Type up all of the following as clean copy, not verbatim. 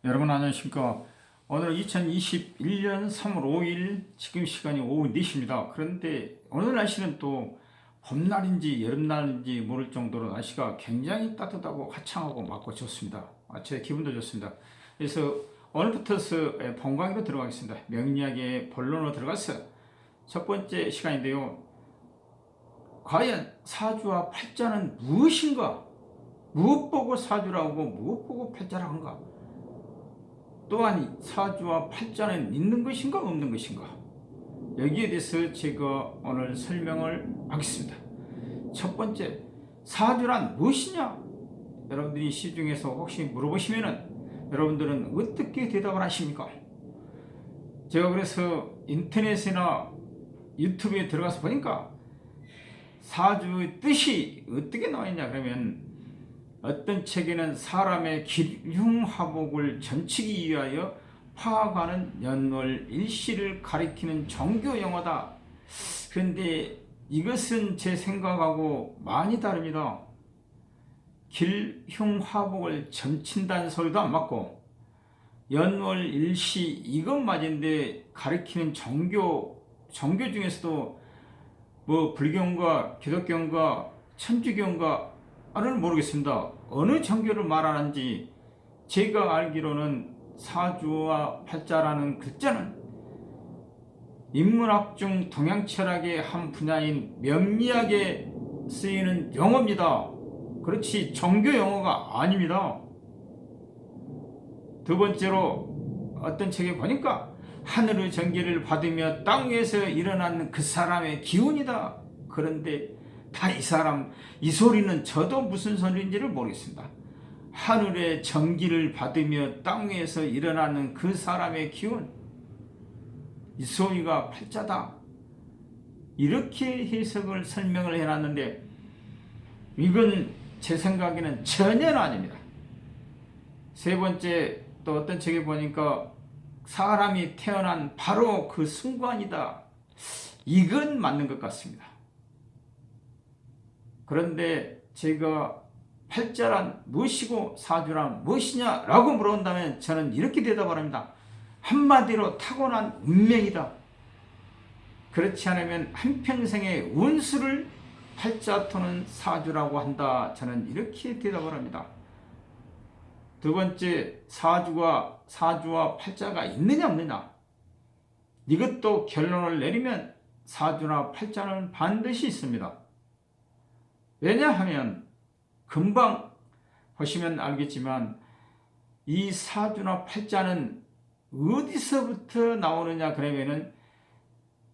여러분 안녕하십니까. 오늘 2021년 3월 5일 지금 시간이 오후 4시입니다. 그런데 오늘 날씨는 또 봄날인지 여름날인지 모를 정도로 날씨가 굉장히 따뜻하고 화창하고 맑고 좋습니다. 제 기분도 좋습니다. 그래서 오늘부터 본강의로 들어가겠습니다. 명리학의 본론으로 들어가서 첫 번째 시간인데요. 과연 사주와 팔자는 무엇인가? 무엇 보고 사주라고 무엇 보고 팔자라고 한가? 또한 사주와 팔자는 있는 것인가 없는 것인가? 여기에 대해서 제가 오늘 설명을 하겠습니다. 첫 번째, 사주란 무엇이냐? 여러분들이 시중에서 혹시 물어보시면은 여러분들은 어떻게 대답을 하십니까? 제가 그래서 인터넷이나 유튜브에 들어가서 보니까 사주의 뜻이 어떻게 나와 있냐 그러면 어떤 책에는 사람의 기흉화복을 점치기 위하여 파악하는 연월일시를 가리키는 종교 용어다. 그런데 이것은 제 생각하고 많이 다릅니다. 길흉화복을 점친다는 소리도 안 맞고 연월일시 이것 맞은데 가리키는 종교 중에서도 뭐 불교인가 기독교인가 천주교인가 는 모르겠습니다. 어느 종교를 말하는지 제가 알기로는 사주와 팔자라는 글자는 인문학 중 동양철학의 한 분야인 명리학에 쓰이는 용어입니다. 그렇지 종교 용어가 아닙니다. 두 번째로 어떤 책에 보니까 하늘의 전기를 받으며 땅 위에서 일어나는 그 사람의 기운이다. 그런데 이 소리는 저도 무슨 소리인지를 모르겠습니다. 하늘의 전기를 받으며 땅 위에서 일어나는 그 사람의 기운, 이 소리가 팔자다. 이렇게 해석을 설명을 해놨는데 이건 제 생각에는 전혀 아닙니다. 세 번째, 또 어떤 책에 보니까 사람이 태어난 바로 그 순간이다. 이건 맞는 것 같습니다. 그런데 제가 팔자란 무엇이고 사주란 무엇이냐라고 물어본다면 저는 이렇게 대답을 합니다. 한마디로 타고난 운명이다. 그렇지 않으면 한평생의 운수를 팔자토는 사주라고 한다. 저는 이렇게 대답을 합니다. 두 번째, 사주와 팔자가 있느냐 없느냐. 이것도 결론을 내리면 사주나 팔자는 반드시 있습니다. 왜냐하면 금방 보시면 알겠지만 이 사주나 팔자는 어디서부터 나오느냐 그러면은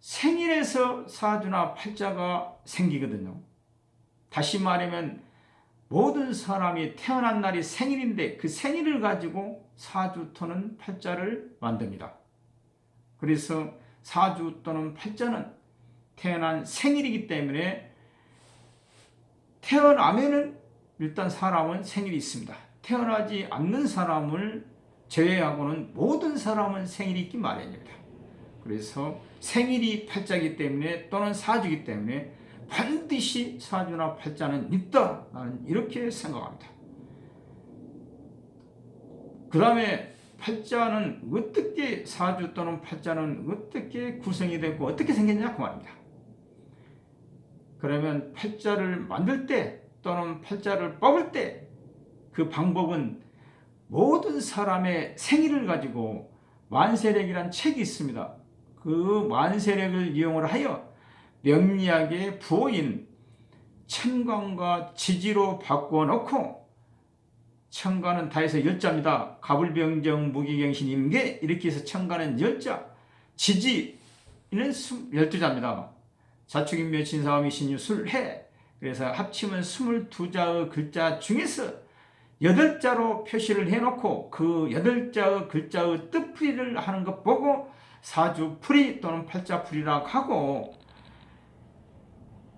생일에서 사주나 팔자가 생기거든요. 다시 말하면 모든 사람이 태어난 날이 생일인데 그 생일을 가지고 사주 또는 팔자를 만듭니다. 그래서 사주 또는 팔자는 태어난 생일이기 때문에 태어나면은 일단 사람은 생일이 있습니다. 태어나지 않는 사람을 제외하고는 모든 사람은 생일이 있기 마련입니다. 그래서 생일이 팔자이기 때문에 또는 사주이기 때문에 반드시 사주나 팔자는 있다. 나는 이렇게 생각합니다. 그 다음에 팔자는 어떻게 사주 또는 팔자는 어떻게 구성이 되고 어떻게 생겼냐 그 말입니다. 그러면 팔자를 만들 때 또는 팔자를 뽑을 때 그 방법은 모든 사람의 생일을 가지고 만세력이라는 책이 있습니다. 그 만세력을 이용을 하여 명리학의 부호인 천간과 지지로 바꿔놓고 천간은 다해서 열자입니다. 가불병정 무기경신 임계 이렇게 해서 천간은 열자, 지지는 12자입니다. 자축인묘 진사오미 신유 술해 그래서 합치면 22자의 글자 중에서 8자로 표시를 해놓고 그 8자의 글자의 뜻풀이를 하는 것 보고 사주풀이 또는 팔자풀이라고 하고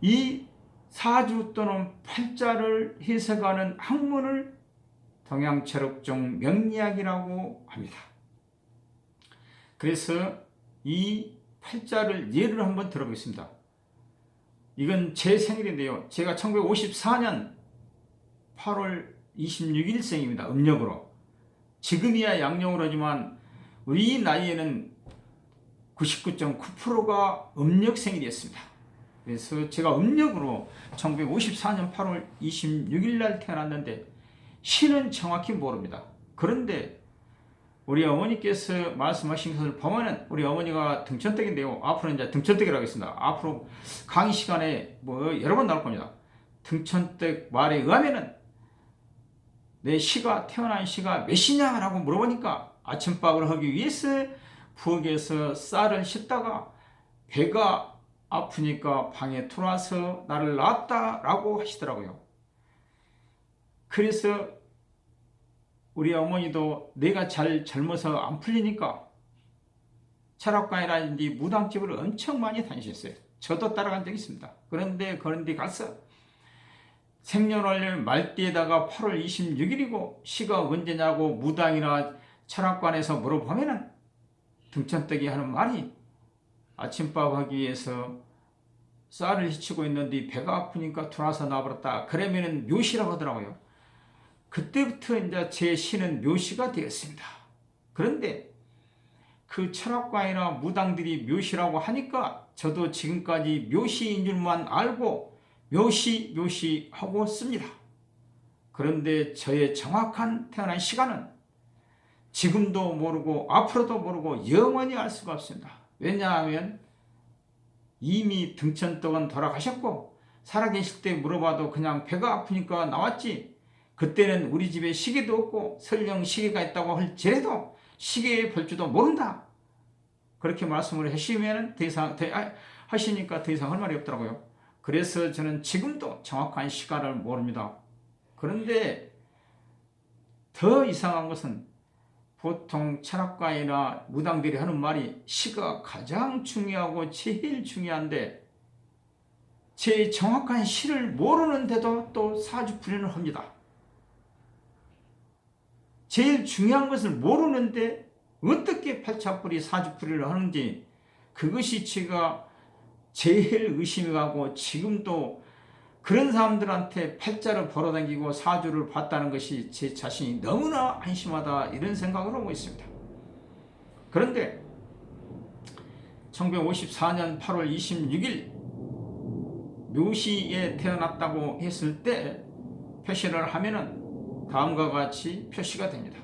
이 사주 또는 팔자를 해석하는 학문을 동양철학종 명리학이라고 합니다. 그래서 이 팔자를 예를 한번 들어보겠습니다. 이건 제 생일인데요. 제가 1954년 8월 26일생입니다. 음력으로. 지금이야 양력으로 하지만 우리 나이에는 99.9%가 음력 생일이었습니다. 그래서 제가 음력으로 1954년 8월 26일 날 태어났는데 시는 정확히 모릅니다. 그런데 우리 어머니께서 말씀하신 것을 보면은 우리 어머니가 등천떡인데요. 앞으로 이제 등천떡이라고 하겠습니다. 앞으로 강의 시간에 뭐 여러 번 나올 겁니다. 등천떡 말에 의하면은 내 시가 태어난 시가 몇 시냐라고 물어보니까 아침밥을 하기 위해서 부엌에서 쌀을 씻다가 배가 아프니까 방에 들어와서 나를 낳았다라고 하시더라고요. 그래서 우리 어머니도 내가 잘 젊어서 안 풀리니까 철학관이라든지 무당집을 엄청 많이 다니셨어요. 저도 따라간 적이 있습니다. 그런데 그런 데 가서 생년월일 말띠에다가 8월 26일이고 시가 언제냐고 무당이나 철학관에서 물어보면은 등천떡이 하는 말이 아침밥 하기 위해서 쌀을 씻고 있는데 배가 아프니까 들어와서 나와버렸다. 그러면은 묘시라고 하더라고요. 그때부터 이제 제 시는 묘시가 되었습니다. 그런데 그 철학가이나 무당들이 묘시라고 하니까 저도 지금까지 묘시인 줄만 알고 묘시 하고 씁니다. 그런데 저의 정확한 태어난 시간은 지금도 모르고 앞으로도 모르고 영원히 알 수가 없습니다. 왜냐하면 이미 등천떡은 돌아가셨고 살아계실 때 물어봐도 그냥 배가 아프니까 나왔지, 그때는 우리 집에 시계도 없고 설령 시계가 있다고 할지라도 시계에 볼 줄도 모른다, 그렇게 말씀을 하시니까 더 이상 할 말이 없더라고요. 그래서 저는 지금도 정확한 시간을 모릅니다. 그런데 더 이상한 것은 보통 철학가이나 무당들이 하는 말이 시가 가장 중요하고 제일 중요한데 제 정확한 시를 모르는데도 또 사주풀이를 합니다. 제일 중요한 것을 모르는데 어떻게 팔자풀이 사주풀이를 하는지 그것이 제가 제일 의심이 가고 지금도 그런 사람들한테 팔자를 벌어당기고 사주를 봤다는 것이 제 자신이 너무나 한심하다 이런 생각을 하고 있습니다. 그런데 1954년 8월 26일 묘시에 태어났다고 했을 때 표시를 하면은 다음과 같이 표시가 됩니다.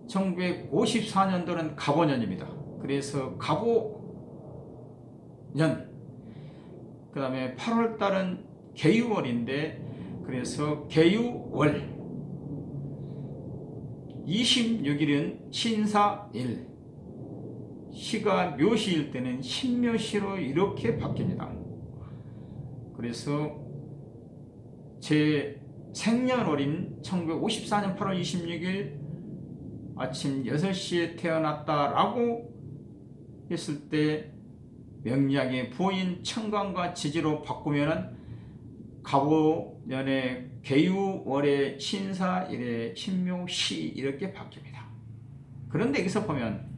1954년도는 갑오년입니다. 그래서 갑오년, 그 다음에 8월달은 개유월인데 그래서 개유월, 26일은 신사일, 시가 묘시일 때는 신묘시로 이렇게 바뀝니다. 그래서 제 생년월인 1954년 8월 26일 아침 6시에 태어났다라고 했을 때 명리학의 부호인 천간과 지지로 바꾸면은 갑오년의 개유월의 신사일의 신묘시 이렇게 바뀝니다. 그런데 여기서 보면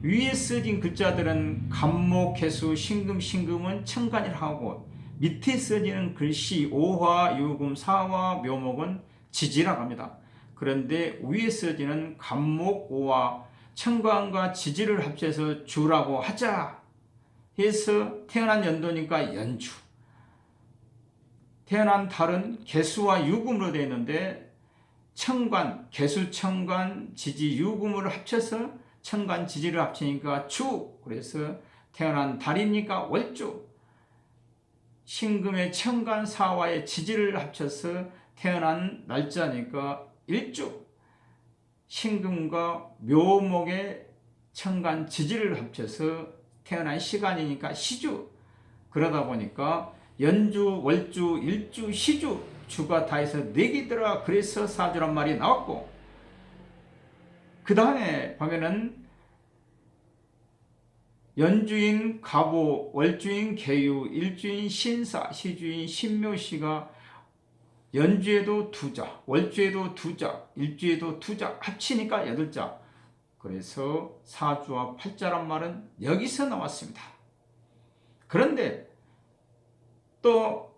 위에 써진 글자들은 갑목, 개수, 신금, 신금은 천간이라 하고 밑에 써지는 글씨 오화, 유금, 사화, 묘목은 지지라고 합니다. 그런데 위에 써지는 갑목, 오화, 천간과 지지를 합쳐서 주라고 하자 해서 태어난 연도니까 연주, 태어난 달은 개수와 유금으로 되어 있는데 천간, 개수, 천간, 지지, 유금을 합쳐서 천간, 지지를 합치니까 주, 그래서 태어난 달이니까 월주, 신금의 천간, 사화의 지지를 합쳐서 태어난 날짜니까 일주, 신금과 묘목의 천간, 지지를 합쳐서 태어난 시간이니까 시주. 그러다 보니까 연주, 월주, 일주, 시주, 주가 다 해서 4개더라. 그래서 사주란 말이 나왔고, 그 다음에 보면은 연주인 갑오, 월주인 개유, 일주인 신사, 시주인 신묘시가 연주에도 2자, 월주에도 2자, 일주에도 2자, 합치니까 8자. 그래서 사주와 팔자란 말은 여기서 나왔습니다. 그런데 또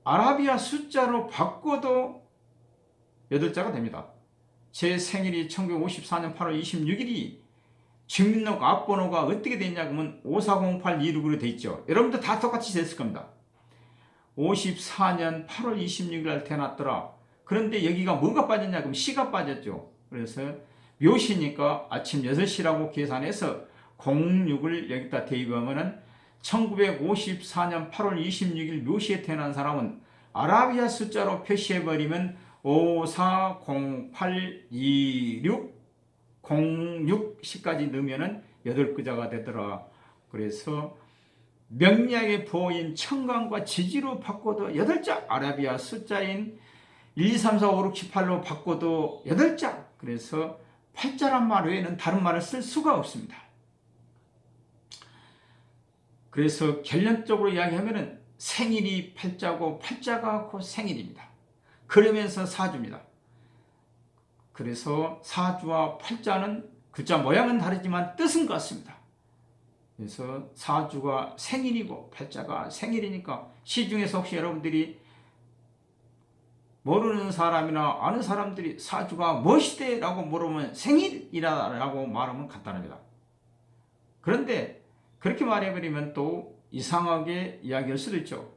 아라비아 숫자로 바꿔도 8자가 됩니다. 제 생일이 1954년 8월 26일이 주민등록 앞번호가 어떻게 됐냐 그러면 540826으로 돼 있죠. 여러분들 다 똑같이 됐을 겁니다. 54년 8월 26일 날 태어났더라. 그런데 여기가 뭐가 빠졌냐 그러면 시가 빠졌죠. 그래서 묘시니까 아침 6시라고 계산해서 06을 여기다 대입하면은 1954년 8월 26일 묘시에 태어난 사람은 아라비아 숫자로 표시해버리면 540826 06시까지 넣으면은 8글자가 되더라. 그래서 명리학의 보호인 청강과 지지로 바꿔도 8자, 아라비아 숫자인 1, 2, 3, 4, 5, 6, 7, 8로 바꿔도 8자. 그래서 8자란 말 외에는 다른 말을 쓸 수가 없습니다. 그래서 결론적으로 이야기하면은 생일이 8자고 8자가 곧 생일입니다. 그러면서 사주입니다. 그래서 사주와 팔자는 글자 모양은 다르지만 뜻은 같습니다. 그래서 사주가 생일이고 팔자가 생일이니까 시중에서 혹시 여러분들이 모르는 사람이나 아는 사람들이 사주가 무엇이대? 라고 물으면 생일이라고 말하면 간단합니다. 그런데 그렇게 말해버리면 또 이상하게 이야기할 수도 있죠.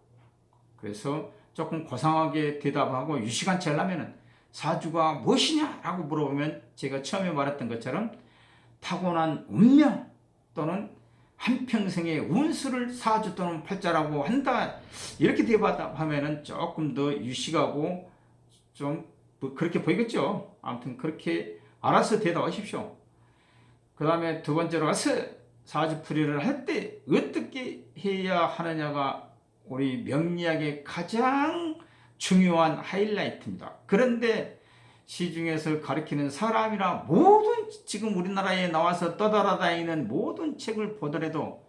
그래서 조금 고상하게 대답하고 유시간치 하려면은 사주가 무엇이냐? 라고 물어보면 제가 처음에 말했던 것처럼 타고난 운명 또는 한평생의 운수를 사주 또는 팔자라고 한다. 이렇게 대답하면은 조금 더 유식하고 좀 그렇게 보이겠죠. 아무튼 그렇게 알아서 대답하십시오. 그 다음에 두 번째로 가서 사주풀이를 할 때 어떻게 해야 하느냐가 우리 명리학의 가장 중요한 하이라이트입니다. 그런데 시중에서 가르치는 사람이나 모든 지금 우리나라에 나와서 떠돌아다니는 모든 책을 보더라도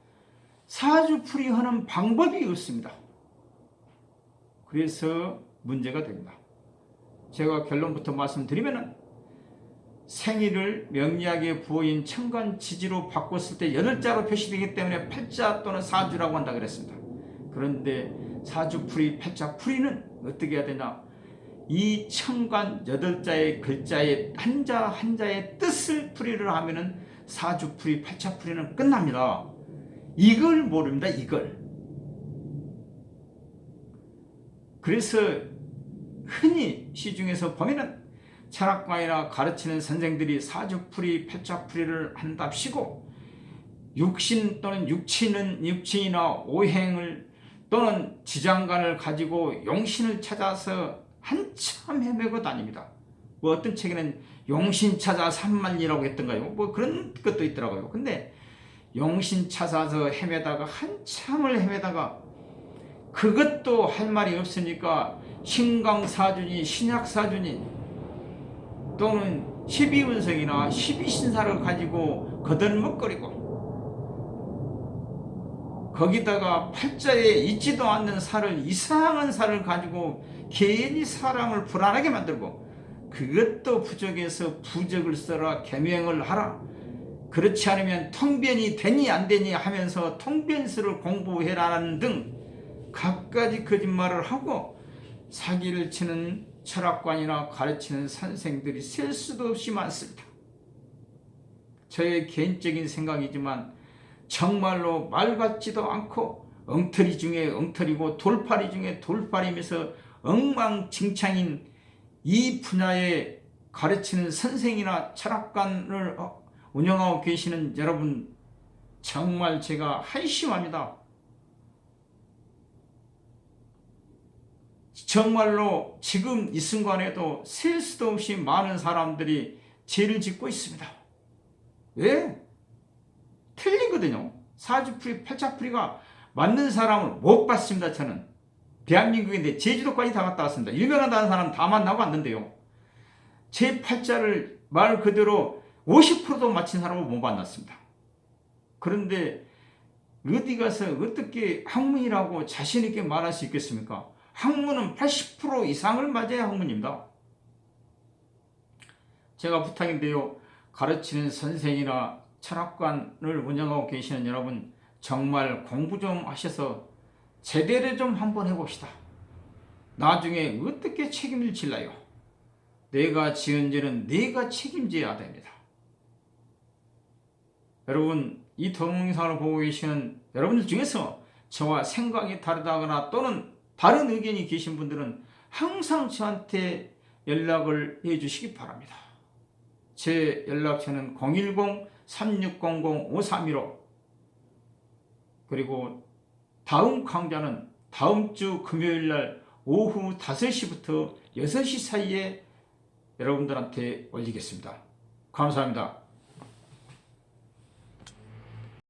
사주풀이하는 방법이 없습니다. 그래서 문제가 됩니다. 제가 결론부터 말씀드리면은 생일을 명리학의 부호인 천간지지로 바꿨을 때 8자로 표시되기 때문에 8자 또는 사주라고 한다 그랬습니다. 그런데 사주풀이, 팔자풀이는 어떻게 해야 되냐? 이 천간 8자의 글자의 한자 한자의 뜻을 풀이를 하면은 사주풀이, 팔자풀이는 끝납니다. 이걸 모릅니다. 이걸. 그래서 흔히 시중에서 보면은 철학과이나 가르치는 선생들이 사주풀이, 팔자풀이를 한답시고 육신 또는 육친이나 오행을 또는 지장간을 가지고 용신을 찾아서 한참 헤매고 다닙니다. 뭐 어떤 책에는 용신 찾아 산만리라고 했던가요? 뭐 그런 것도 있더라고요. 근데 용신 찾아서 헤매다가 한참을 헤매다가 그것도 할 말이 없으니까 신강사주니 신약사주니 또는 12운성이나 12신사를 가지고 거들먹거리고 거기다가 팔자에 있지도 않는 살을 이상한 살을 가지고 괜히 사람을 불안하게 만들고 그것도 부적에서 부적을 써라 계명을 하라 그렇지 않으면 통변이 되니 안 되니 하면서 통변수를 공부해라는 등 갖가지 거짓말을 하고 사기를 치는 철학관이나 가르치는 선생들이 셀 수도 없이 많습니다. 저의 개인적인 생각이지만 정말로 말 같지도 않고 엉터리 중에 엉터리고 돌팔이 중에 돌팔이면서 엉망진창인 이 분야에 가르치는 선생이나 철학관을 운영하고 계시는 여러분 정말 제가 한심합니다. 정말로 지금 이 순간에도 셀 수도 없이 많은 사람들이 죄를 짓고 있습니다. 왜? 틀리거든요. 사주풀이, 팔자풀이가 맞는 사람을 못 봤습니다. 저는 대한민국인데 제주도까지 다 갔다 왔습니다. 유명하다는 사람 다 만나고 왔는데요. 제 팔자를 말 그대로 50%도 맞힌 사람을 못 만났습니다. 그런데 어디 가서 어떻게 학문이라고 자신 있게 말할 수 있겠습니까? 학문은 80% 이상을 맞아야 학문입니다. 제가 부탁인데요. 가르치는 선생이나 철학관을 운영하고 계시는 여러분 정말 공부 좀 하셔서 제대로 좀 한번 해봅시다. 나중에 어떻게 책임을 질라요? 내가 지은 죄는 내가 책임져야 됩니다. 여러분, 이 동영상을 보고 계시는 여러분들 중에서 저와 생각이 다르다거나 또는 다른 의견이 계신 분들은 항상 저한테 연락을 해 주시기 바랍니다. 제 연락처는 010-3600-5315, 그리고 다음 강좌는 다음 주 금요일 날 오후 5시부터 6시 사이에 여러분들한테 올리겠습니다. 감사합니다.